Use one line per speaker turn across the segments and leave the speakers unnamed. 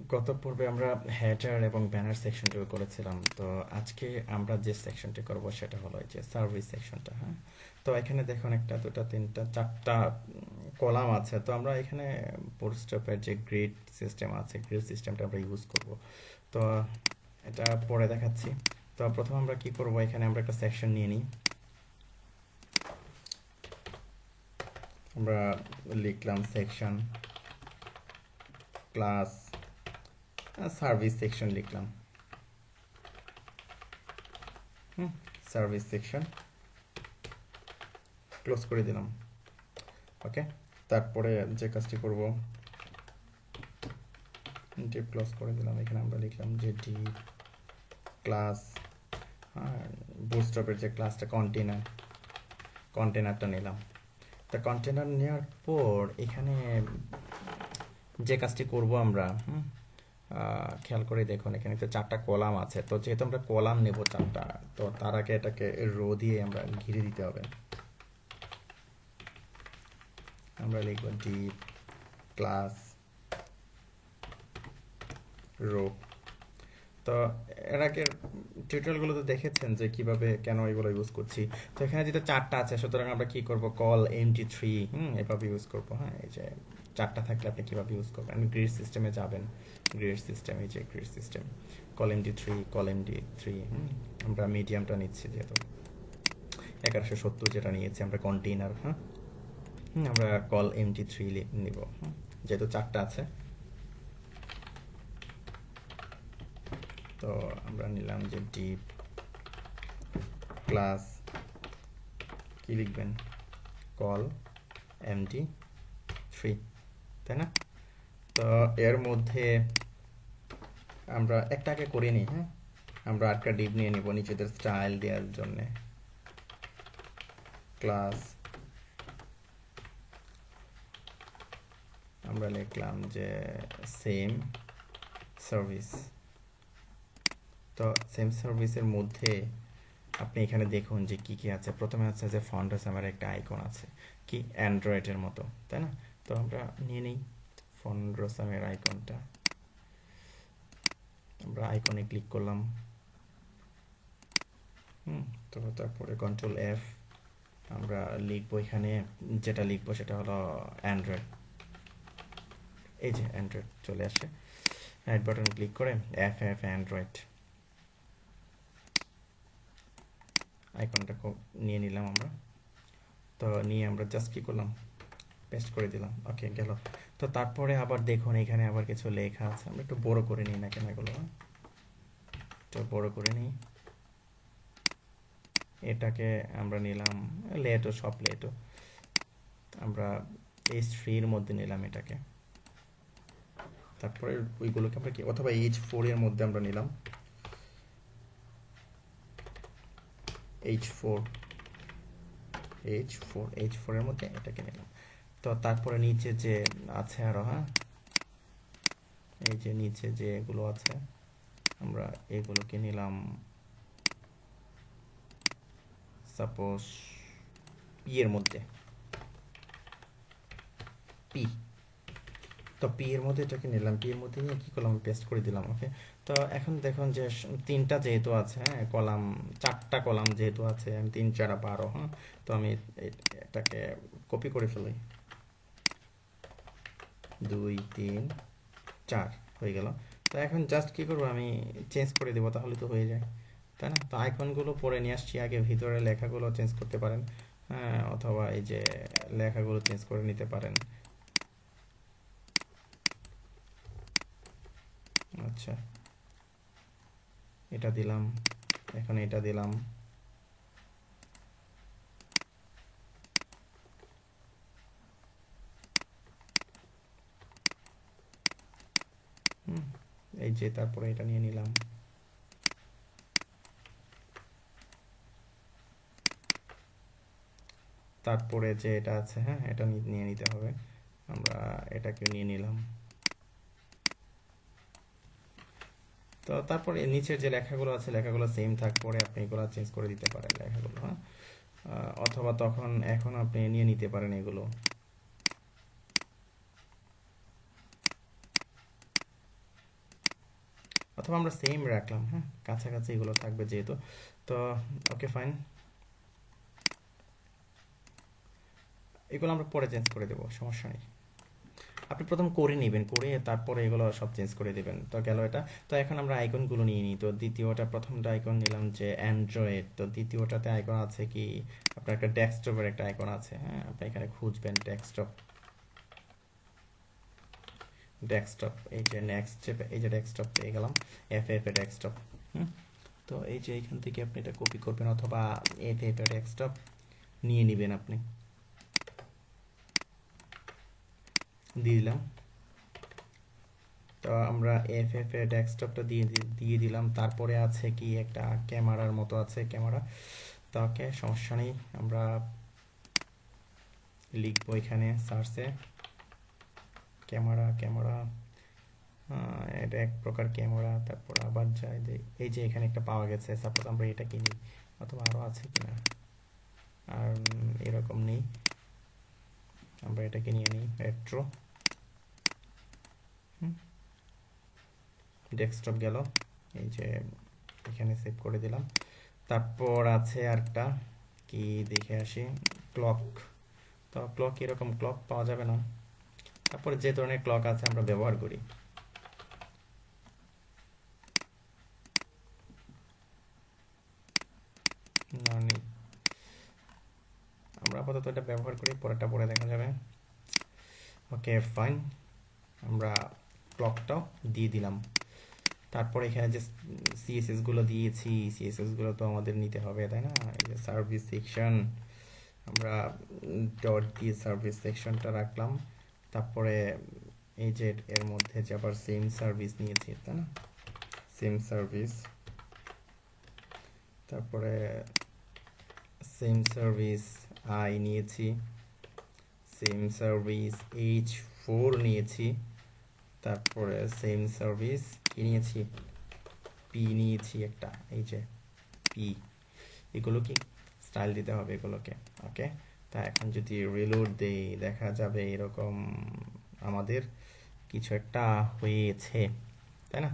গত পর্বে আমরা হেডার এবং ব্যানার সেকশনটুকু করেছিলাম। তো আজকে আমরা যে সেকশনটি করব সেটা হলো এই যে সার্ভিস সেকশনটা। হ্যাঁ, তো এখানে দেখুন একটা দুটা তিনটা চারটা কলাম আছে। তো আমরা এখানে বুটস্ট্র্যাপের যে গ্রিড সিস্টেম আছে, গ্রিড সিস্টেমটা আমরা ইউজ করব। তো এটা পরে দেখাচ্ছি। তো প্রথম আমরা কি করব, এখানে আমরা একটা সেকশন নিয়ে নিই। আমরা লিখলাম সেকশন ক্লাস সার্ভিস সেকশন লিখলাম। সার্ভিস সেকশন ক্লোজ করে দিলাম। ওকে, তারপরে যে কাজটি করব, ডিপ ক্লোজ করে দিলাম। এখানে আমরা লিখলাম যে ডিপ ক্লাস, বুটস্ট্র্যাপের যে ক্লাসটা কন্টেনারটা নিলাম। তা কন্টেনার নেওয়ার পর এখানে যে কাজটি করব আমরা, খেয়াল করে দেখুন এখানে তো চারটা কলাম আছে। তো যেহেতু আমরা কলাম নেব চারটা, তো তার আগে এটাকে রো দিয়ে আমরা ঘিরে দিতে হবে। আমরা লিখব ডিপ ক্লাস রো। তো এর আগের টিউটোরিয়ালগুলো তো দেখেছেন যে কিভাবে কেন এগুলো ইউজ করছি। তো এখানে যেটা চারটা আছে, সুতরাং আমরা কি করব, কল এমডি3 এভাবে ইউজ করব। হ্যাঁ, এই যে চারটা থাকলে আপনি কিভাবে ইউজ করবেন, আপনি গ্রিড সিস্টেমে যাবেন। গ্রিড সিস্টেম, এই যে গ্রিড সিস্টেম, কল এমডি3 আমরা মিডিয়ামটা নিচ্ছি যেহেতু 1170 যেটা নিয়েছি আমরা কন্টেইনার। হ্যাঁ, আমরা কল এমডি3 নিব যেহেতু চারটা আছে। তো আমরা নিলাম যে ডিপ ক্লাস, কি লিখবেন, কল এমডি3, তাই না? তো এর মধ্যে আমরা একটাকে করে নিই। হ্যাঁ, আমরা আটটা ডিপ নিয়ে নিব নিজেদের স্টাইল দেওয়ার জন্যে। ক্লাস, আমরা লিখলাম যে সেম সার্ভিস। তো সেম সার্ভিসের মধ্যে আপনি এখানে দেখুন যে কি কি আছে। প্রথমে আছে যে ফন্টস, আমার একটা আইকন আছে কি অ্যান্ড্রয়েডের মতো, তাই না? তো আমরা নিয়ে নিই ফন্ড্রোসামের আইকনটা। আমরা আইকনে ক্লিক করলাম। তো তারপরে কন্ট্রোল F, আমরা লিখবো এখানে, যেটা লিখবো সেটা হলো অ্যান্ড্রয়েড। এই যে অ্যান্ড্রয়েড চলে আসে। রাইট বাটন ক্লিক করে FF অ্যান্ড্রয়েড আইকনটা নিয়ে নিলাম আমরা। তো নিয়ে আমরা জাস্ট কি করলাম, পেস্ট করে দিলাম। ওকে, গেল। তো তারপরে আবার দেখুন এখানে আবার কিছু লেখা আছে। আমরা একটু বড় করে নিই না কেন এগুলো, একটু বড় করে নিই। এটাকে আমরা নিলাম লেটো, সব লেটো আমরা H3 মধ্যে নিলাম এটাকে। তারপরে ওইগুলোকে আমরা কি, অথবা H4 এর মধ্যে আমরা নিলাম, H4 এর মধ্যে এটাকে নিলাম। তো তারপরে নিচে যে আছে আরো, হ্যাঁ, এই যে নিচে যে এগুলো আছে আমরা এগুলোকে নিলাম, সাপোজ পি এর মধ্যে, পি। তো পি এর মধ্যে এটাকে নিলাম, পি এর মধ্যে নিয়ে কি করলাম, পেস্ট করে দিলাম। ওকে, তো এখন দেখুন যে তিনটা যেহেতু আছে, হ্যাঁ, কলাম, চারটা কলাম যেহেতু আছে, আমি 3 4 12, হ্যাঁ। তো আমি এটাকে কপি করে ফেলি, 2 3 4 হয়ে গেল। তো এখন জাস্ট কি করবো, আমি চেঞ্জ করে দেবো, তাহলে তো হয়ে যায়, তাই না? তো আইকনগুলো পরে নিয়ে আসছি, আগে ভিতরে লেখাগুলো চেঞ্জ করতে পারেন, হ্যাঁ, অথবা এই যে লেখাগুলো চেঞ্জ করে নিতে পারেন। আচ্ছা, এটা দিলাম, এখন এটা দিলাম। এই যে তারপরে এটা নিয়ে নিলাম। তারপরে যে এটা আছে, হ্যাঁ, এটা নিয়ে নিতে হবে। আমরা এটাকে নিয়ে নিলাম। তো তারপরে নিচের যে লেখাগুলো আছে লেখাগুলো সেম থাকপরে আপনি এগুলো চেঞ্জ করে দিতে পারেন লেখাগুলো, হ্যাঁ। অথবা তখন এখন আপনি নিয়ে নিতে পারেন এগুলো। অথবা আমরা সেম রাখলাম, হ্যাঁ, কাছাকাছি এগুলো থাকবে যেহেতু। তো ওকে ফাইন, এগুলো আমরা পরে চেঞ্জ করে দেবো, সমস্যা নেই। আপনি প্রথম করে নেবেন, করে তারপরে এগুলো সব চেঞ্জ করে দেবেন। তো গেল এটা। তো এখন আমরা আইকনগুলো নিয়ে নিই। তো দ্বিতীয়টা, প্রথমটা আইকন নিলাম যে অ্যান্ড্রয়েড। তো দ্বিতীয়টাতে আইকন আছে কি, আপনার একটা ডেস্কটপের একটা আইকন আছে, হ্যাঁ, আপনি এখানে খুঁজবেন ডেস্কটপ। ডেস্কটপ, এই যে নেক্সট, এই যে ডেস্কটপ পেয়ে গেলাম, এফ এ ডেস্কটপ। হুম, তো এই যে এখান থেকে আপনি এটা কপি করবেন, অথবা এফ এ ডেস্কটপ নিয়ে নেবেন আপনি, দিয়ে দিলাম। তো আমরা এফ এফ এ ডেস্কটপটা দিয়ে দিলাম। তারপরে আছে কি একটা ক্যামেরার মতো আছে, ক্যামেরা। তো ওকে, সমস্যা নেই, আমরা লিখবো এখানে সার্চে ক্যামেরা। ক্যামেরা, এটা এক প্রকার ক্যামেরা। তারপর আবার যাই, এই যে এখানে একটা পাওয়া গেছে, সাপোজ আমরা এটা কিনি, অথবা আরও আছে কিনা, আর এরকম নেই, আমরা এটাকে নিয়ে নিই রেট্রো। ডেস্কটপ গেল, এই যে এখানে সেভ করে দিলাম। তারপর আছে আরেকটা কি, দেখে আসি, ক্লক। তো ক্লক, এরকম ক্লক পাওয়া যাবে না। তারপরে যে ধরনের ক্লক আছে আমরা ব্যবহার করি, না নেই, আমরা আপাতত এটা ব্যবহার করি, পরেরটা পরে দেখা যাবে। ওকে ফাইন, আমরা ক্লকটাও দিয়ে দিলাম। তারপরে এখানে যে সিএসএস গুলো দিয়েছি, সিএসএস গুলো তো আমাদের নিতে হবে, তাই না? এই যে সার্ভিস সেকশন, আমরা ডট দিয়ে সার্ভিস সেকশনটা রাখলাম। তারপরে এই যে এর মধ্যে যে আবার সেম সার্ভিস নিয়েছি, তাই না? সেম সার্ভিস, তারপরে সেম সার্ভিস আই নিয়েছি, সেম সার্ভিস H4 নিয়েছি, তারপরে সেম সার্ভিস কি নিয়েছি, পি নিয়েছি একটা, এই যে পি। এগুলো কি স্টাইল দিতে হবে এগুলোকে, ওকে। তা এখন যদি রিলোড দেই, দেখা যাবে এরকম আমাদের কিছু একটা হয়েছে, তাই না?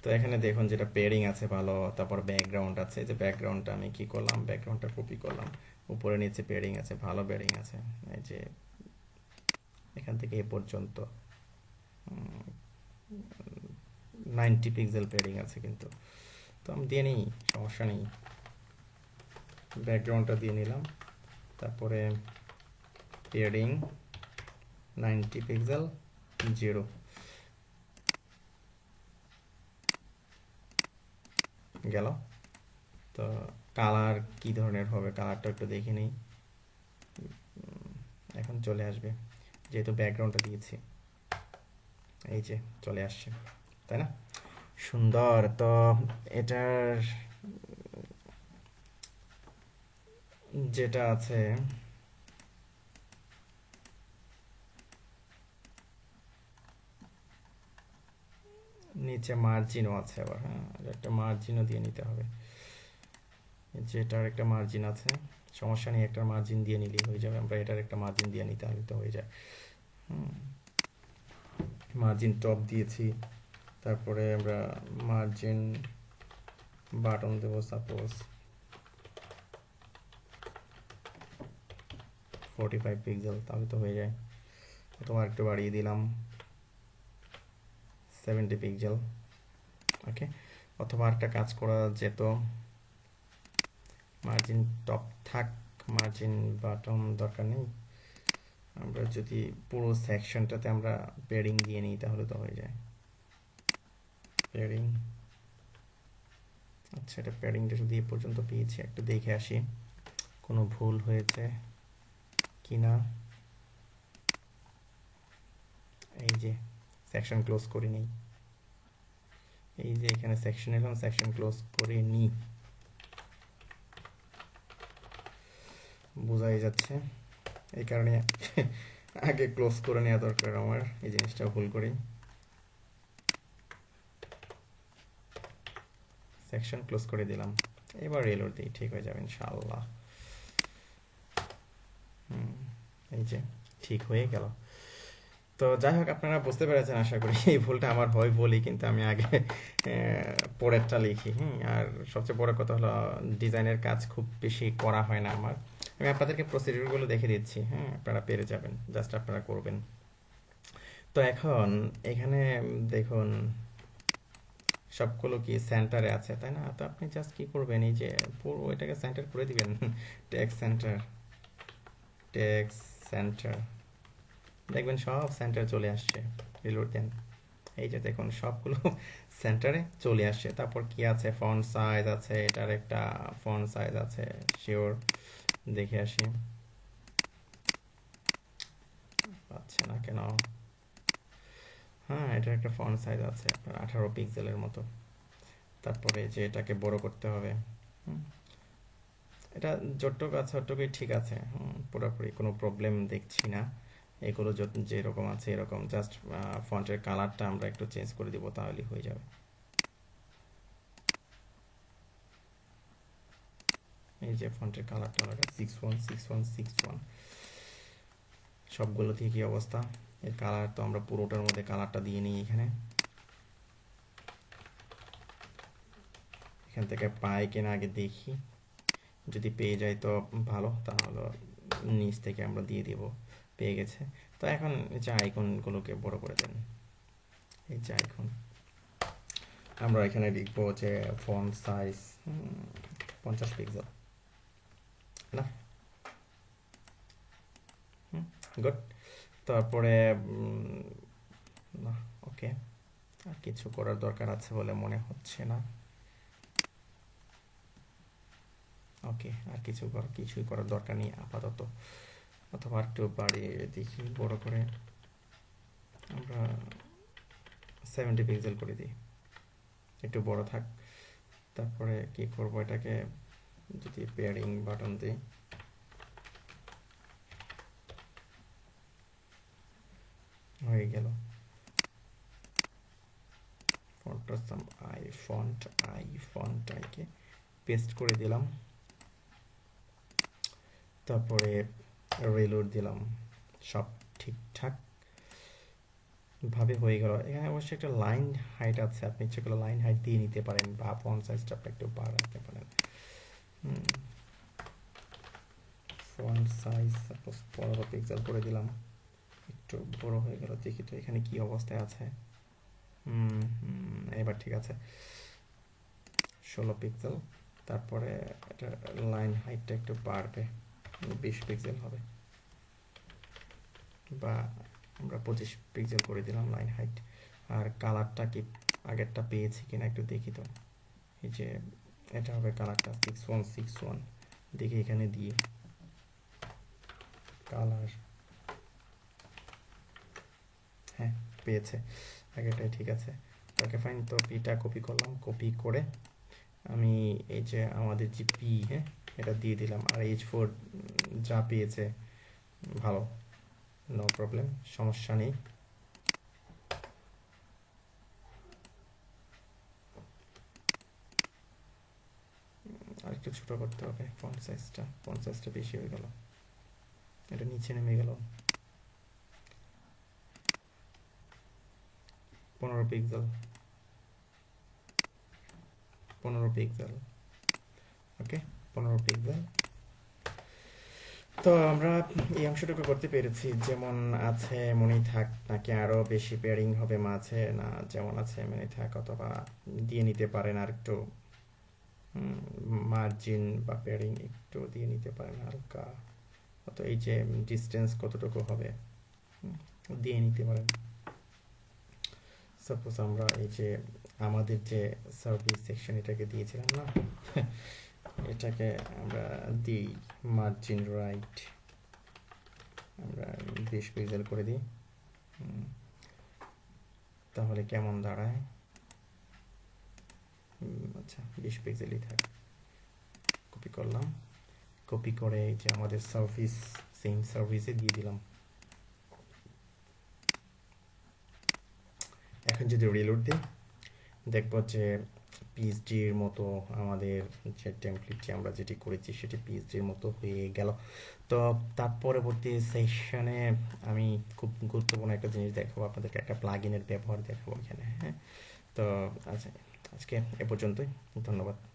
তো এখানে দেখুন যেটা পেয়ারিং আছে ভালো, তারপর ব্যাকগ্রাউন্ড আছে, যে ব্যাকগ্রাউন্ডটা আমি কি করলাম, ব্যাকগ্রাউন্ডটা কপি করলাম, উপরে নিচে পেয়ারিং আছে, ভালো পেয়ারিং আছে, এই যে এখান থেকে এ পর্যন্ত 90 পিক্সেল পেয়ারিং আছে কিন্তু। তো আমি দিয়ে নিই, সমস্যা নেই, ব্যাকগ্রাউন্ডটা দিয়ে নিলাম। তারপরে পেয়ারিং 90 পিক্সেল 0 গেল। তো কালার কি ধরনের হবে, কালারটা একটু দেখে নিই, এখন চলে আসবে যেহেতু ব্যাকগ্রাউন্ডটা দিয়েছি, এই যে চলে আসছে, তাই না? সুন্দর। তো এটার যেটা আছে, নিচে মার্জিনও আছে আবার, হ্যাঁ, একটা মার্জিনও দিয়ে নিতে হবে, যেটার একটা মার্জিন আছে, সমস্যা নেই, একটা মার্জিন দিয়ে নিলেই হয়ে যাবে, আমরা এটার একটা মার্জিন দিয়ে নিতে হলে তো হয়ে যায়। মার্জিন টপ দিয়েছি, তারপরে আমরা মার্জিন বাটন দেবো, সাপোজ 45 পিক্সেল, তাহলে তো হয়ে যায়। অথবা একটু বাড়িয়ে দিলাম 70 পিক্সেল, ওকে। অথবা একটা কাজ করা যেত, মার্জিন টপ থাক, মার্জিন বাটন দরকার নেই, আমরা যদি পুরো সেকশনটাতে আমরা প্যাডিং দিয়ে নিই তাহলে তো হয়ে যায়। প্যাডিং, আচ্ছা, এটা প্যাডিংটা শুধু এ পর্যন্ত পেয়েছি, একটু দেখে আসি কোনো ভুল হয়েছে কি না। এই যে সেকশন ক্লোজ করে নিই, এই যে এখানে সেকশন এলাম, সেকশন ক্লোজ করে নিই, বোঝাই যাচ্ছে, এই কারণে আগে ক্লোজ করে নেওয়া দরকার আমার, এই জিনিসটা ভুল করি। সেকশন ক্লোজ করে দিলাম, এবার রিলোড দিই, ঠিক হয়ে যাবে ইনশাআল্লাহ। এই যে ঠিক হয়ে গেল। তো তো যাই হোক, আপনারা বুঝতে পেরেছেন আশা করি। এই ভুলটা আমার হয় বলি, কিন্তু আমি আগে পরেরটা লিখি। আর সবচেয়ে বড় কথা হলো, ডিজাইনের কাজ খুব বেশি করা হয় না আমার। আমি আপনাদেরকে প্রসিডিউরগুলো দেখে দিচ্ছি, আপনারা পেরে যাবেন, জাস্ট আপনারা করবেন। তো এখন এখানে দেখুন, সবগুলো কি সেন্টারে আছে, তাই না? তো আপনি জাস্ট কি করবেন, এই যে পুরো এটাকে সেন্টার করে দিবেন। টেক্সট সেন্টার, টেক্সট সেন্টার, দেখবেন সব সেন্টার চলে আসছে। রিলোড দেন, এই যে দেখুন সবগুলো সেন্টারে চলে আসছে। তারপর কি আছে, ফন্ট সাইজ আছে, এটার একটা ফন্ট সাইজ আছে, শিওর দেখে আসি। পাচ্ছে না কেন? হ্যাঁ, এটার একটা ফন্ট সাইজ আছে আপনার 18 পিক্সেলের মতো। তারপরে যে এটাকে বড় করতে হবে। হুম, এটা যতটুকু আছে ততটুকুই ঠিক আছে। পুরোপুরি কোনো প্রবলেম দেখছি না। এগুলো যেরকম আছে এরকম, জাস্ট ফন্টের কালারটা আমরা একটু চেঞ্জ করে দিব, তাহলেই হয়ে যাবে। এই যে ফন্টের কালারটা হলো 616161, সবগুলো দিয়ে কি অবস্থা? এর কালার তো আমরা পুরোটার মধ্যে কালারটা দিয়ে নিই এখানে। এখান থেকে পাই কিনা আগে দেখি, যদি পেয়ে যাই তো ভালো, তাহলে নিচ থেকে আমরা দিয়ে দিব। পেয়ে গেছে। তো এখন যে আইকনগুলোকে বড় করে দেন। এই যে আইকন, আমরা এখানে লিখবো যে ফন্ট সাইজ 50 পিক্সেল না। গুড। তারপরে না, ওকে, আর কিছু করার দরকার আছে বলে মনে হচ্ছে না। ওকে, আর কিছুই করার দরকার নেই আপাতত। অথবা একটু বাড়িয়ে দেখি, বড় করে আমরা 70 পিক্সেল করে দিই, একটু বড় থাক। তারপরে কি করব, এটাকে যদি পেয়ারিং বাটন দিই, হয়ে গেল। ফন্ট আইকে পেস্ট করে দিলাম। তারপরে রিলোড দিলাম, সব ঠিকঠাক ভাবে হয়ে গেল। এখানে অবশ্যই একটা লাইন হাইট আছে, আপনি ইচ্ছে করলে লাইন হাইট দিয়ে নিতে পারেন, বা ফন্ট সাইজটা আপনি একটু বাড়াতে পারেন। ফন্ট সাইজ সাপোজ 15 পিক্সেল করে দিলাম, একটু বড় হয়ে গেল। দেখি তো এখানে কি অবস্থায় আছে। এবার ঠিক আছে, 16 পিক্সেল। তারপরে এটা লাইন হাইটটা একটু বাড়বে, 20 পিক্সেল হবে, বা আমরা 25 পিক্সেল করে দিলাম লাইন হাইট। আর কালারটা কি আগেরটা পেয়েছি কিনা একটু দেখি তো। এই যে এটা হবে কালারটা 6161, দেখি এখানে দিয়ে কালার, হ্যাঁ পেয়েছে, আগেরটাই ঠিক আছে। Okay fine. তো পিটা কপি করলাম, কপি করে আমি এই যে আমাদের যে পি, এটা দিয়ে দিলাম। আর H4 যা পেয়েছে ভালো, নো প্রবলেম, সমস্যা নেই। আর একটু ছোট করতে হবে ফন্ট সাইজটা বেশি হয়ে গেল, এটা নিচে নেমে গেল। 15 পিক্সেল, 15 পিক্সেল, ওকে, 15 পিক্সেল। তো আমরা এই অংশটুকু করতে পেরেছি, যেমন আছে এমনই থাক, নাকি আরো বেশি পেয়ারিং হবে মাঝে, না যেমন আছে এমনই থাক, অথবা দিয়ে নিতে পারেন আর একটু মার্জিন বা পেয়ারিং একটু দিয়ে নিতে পারেন হালকা। তো এই যে ডিস্টেন্স কতটুকু হবে দিয়ে নিতে পারেন। সাপোজ আমরা এই যে আমাদের যে সার্ভিস সেকশন এটাকে দিয়েছিলাম না, এটাকে আমরা দিই মার্জিন রাইট, আমরা 20 পিক্সেল করে দিই। তাহলে কেমন দাঁড়ায়? আচ্ছা, 20 পিক্সেলই থাক। কপি করলাম, কপি করে এই যে আমাদের সার্ভিস, সেম সার্ভিসে দিয়ে দিলাম। এখন যদি রিলোড দিই, দেখবো যে পিএইচডির মতো আমাদের যে টেমপ্লেটটি আমরা যেটি করেছি সেটি পিএইচডির মতো হয়ে গেল। তো তার পরবর্তী সেশনে আমি খুব গুরুত্বপূর্ণ একটা জিনিস দেখাবো আপনাদেরকে, একটা প্লাগইনের ব্যবহার দেখাবো এখানে, হ্যাঁ। তো আচ্ছা, আজকে এ পর্যন্তই। ধন্যবাদ।